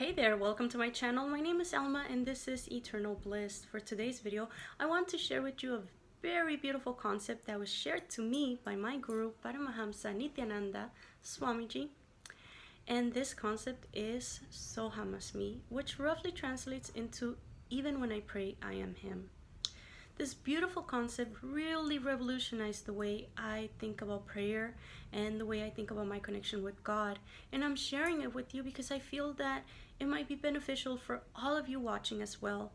Hey there, welcome to my channel. My name is Alma and this is Eternal Bliss. For today's video, I want to share with you a very beautiful concept that was shared to me by my guru, Paramahamsa Nithyananda, Swamiji. And this concept is Soham Asmi, which roughly translates into even when I pray, I am Him. This beautiful concept really revolutionized the way I think about prayer and the way I think about my connection with God. And I'm sharing it with you because I feel that it might be beneficial for all of you watching as well.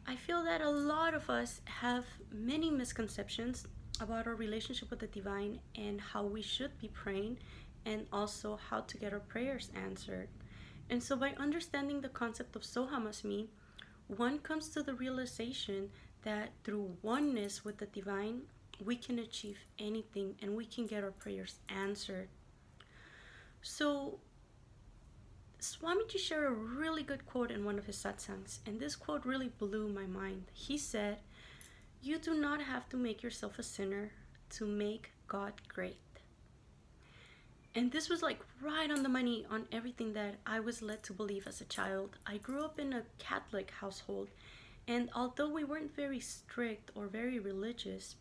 I feel that a lot of us have many misconceptions about our relationship with the divine and how we should be praying, and also how to get our prayers answered. And so by understanding the concept of Soham Asmi, one comes to the realization that through oneness with the divine, we can achieve anything and we can get our prayers answered. So Swamiji shared a really good quote in one of his satsangs, and this quote really blew my mind. He said, "You do not have to make yourself a sinner to make God great." And this was like right on the money on everything that I was led to believe as a child. I grew up in a Catholic household, and although we weren't very strict or very religious,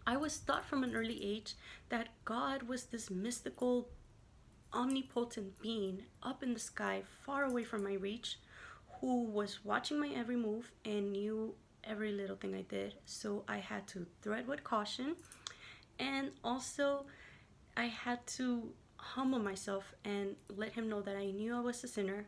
I was taught from an early age that God was this mystical, omnipotent being up in the sky, far away from my reach, who was watching my every move and knew every little thing I did. So I had to tread with caution, and also I had to humble myself and let Him know that I knew I was a sinner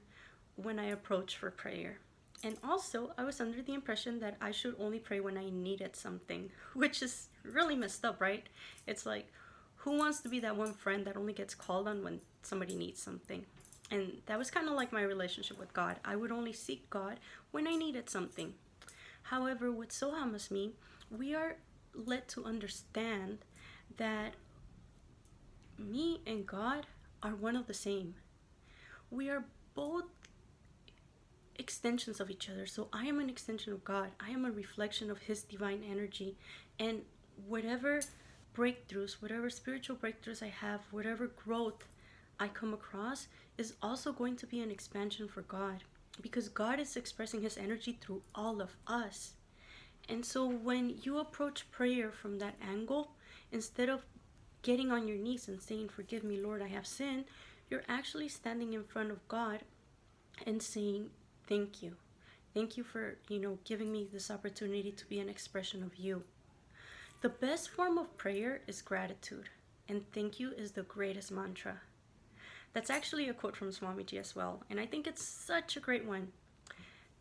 when I approached for prayer. And also, I was under the impression that I should only pray when I needed something, which is really messed up, right? It's like, who wants to be that one friend that only gets called on when somebody needs something? And that was kind of like my relationship with God. I would only seek God when I needed something. However, with Soham Asmi, we are led to understand that me and God are one of the same. We are both extensions of each other. So I am an extension of God. I am a reflection of His divine energy. And whatever breakthroughs, whatever spiritual breakthroughs I have, whatever growth I come across, is also going to be an expansion for God, because God is expressing His energy through all of us. And so when you approach prayer from that angle, instead of getting on your knees and saying, "Forgive me, Lord, I have sinned," you're actually standing in front of God and saying, "Thank you. Thank you for, giving me this opportunity to be an expression of you." The best form of prayer is gratitude, and thank you is the greatest mantra. That's actually a quote from Swamiji as well, and I think it's such a great one.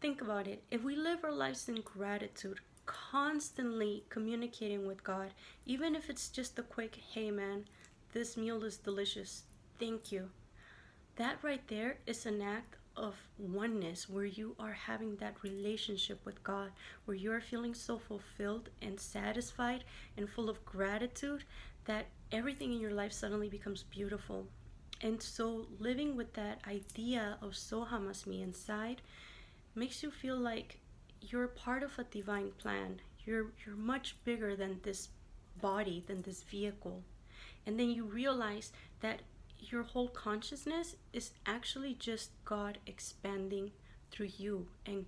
Think about it. If we live our lives in gratitude, constantly communicating with God, even if it's just a quick, "Hey man, this meal is delicious, thank you," that right there is an act of oneness, where you are having that relationship with God, where you are feeling so fulfilled and satisfied and full of gratitude that everything in your life suddenly becomes beautiful. And so living with that idea of Soham Asmi inside makes you feel like you're part of a divine plan. You're much bigger than this body, than this vehicle. And then you realize that your whole consciousness is actually just God expanding through you, and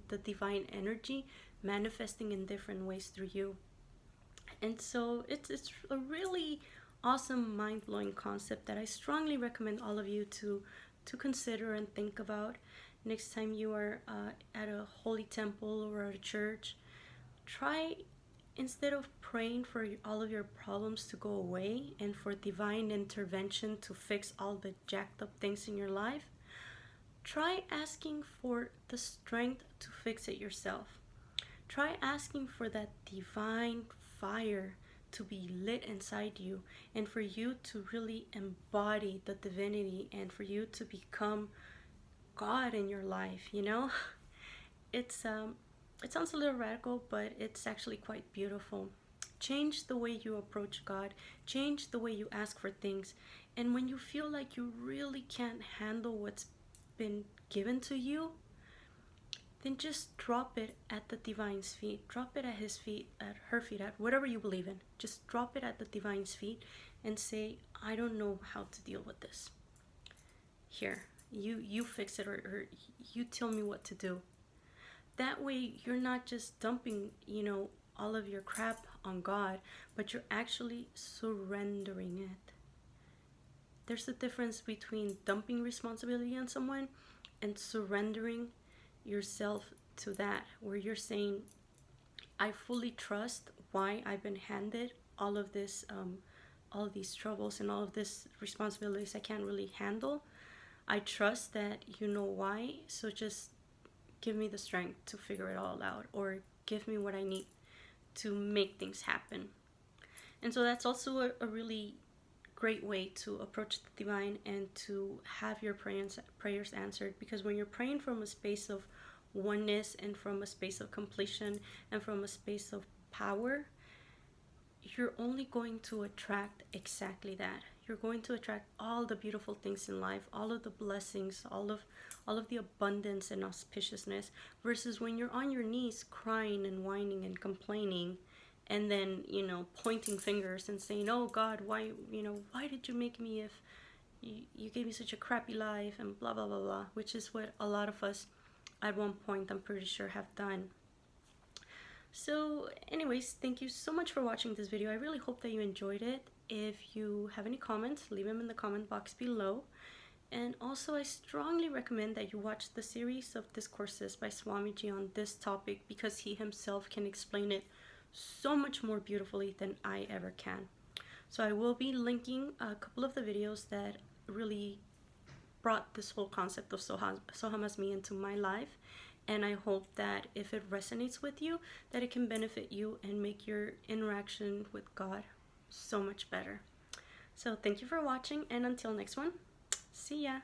the divine energy manifesting in different ways through you. And so it's a really awesome, mind-blowing concept that I strongly recommend all of you to consider and think about next time you are at a holy temple or at a church. Try, instead of praying for all of your problems to go away and for divine intervention to fix all the jacked up things in your life, try asking for the strength to fix it yourself. Try asking for that divine fire to be lit inside you, and for you to really embody the divinity, and for you to become God in your life, It sounds a little radical, but it's actually quite beautiful. Change the way you approach God. Change the way you ask for things. And when you feel like you really can't handle what's been given to you, then just drop it at the divine's feet. Drop it at His feet, at her feet, at whatever you believe in. Just drop it at the divine's feet and say, "I don't know how to deal with this. Here, You fix it, or you tell me what to do. That way you're not just dumping, all of your crap on God, but you're actually surrendering it. There's a difference between dumping responsibility on someone and surrendering yourself to that, where you're saying, I fully trust why I've been handed all of this, all of these troubles and all of this responsibilities I can't really handle. I trust that you know why, so just give me the strength to figure it all out, or give me what I need to make things happen. And so that's also a really great way to approach the divine and to have your prayers answered, because when you're praying from a space of oneness and from a space of completion and from a space of power, you're only going to attract exactly that. You're going to attract all the beautiful things in life, all of the blessings, all of the abundance and auspiciousness, versus when you're on your knees crying and whining and complaining, and then, pointing fingers and saying, oh God, why did you make me, if you gave me such a crappy life, and blah blah blah blah, which is what a lot of us at one point, I'm pretty sure, have done. So anyways, thank you so much for watching this video. I really hope that you enjoyed it. If you have any comments, leave them in the comment box below. And also, I strongly recommend that you watch the series of discourses by Swamiji on this topic, because he himself can explain it so much more beautifully than I ever can. So I will be linking a couple of the videos that really brought this whole concept of Soham Asmi into my life. And I hope that if it resonates with you, that it can benefit you and make your interaction with God so much better. So thank you for watching, and until next one, see ya!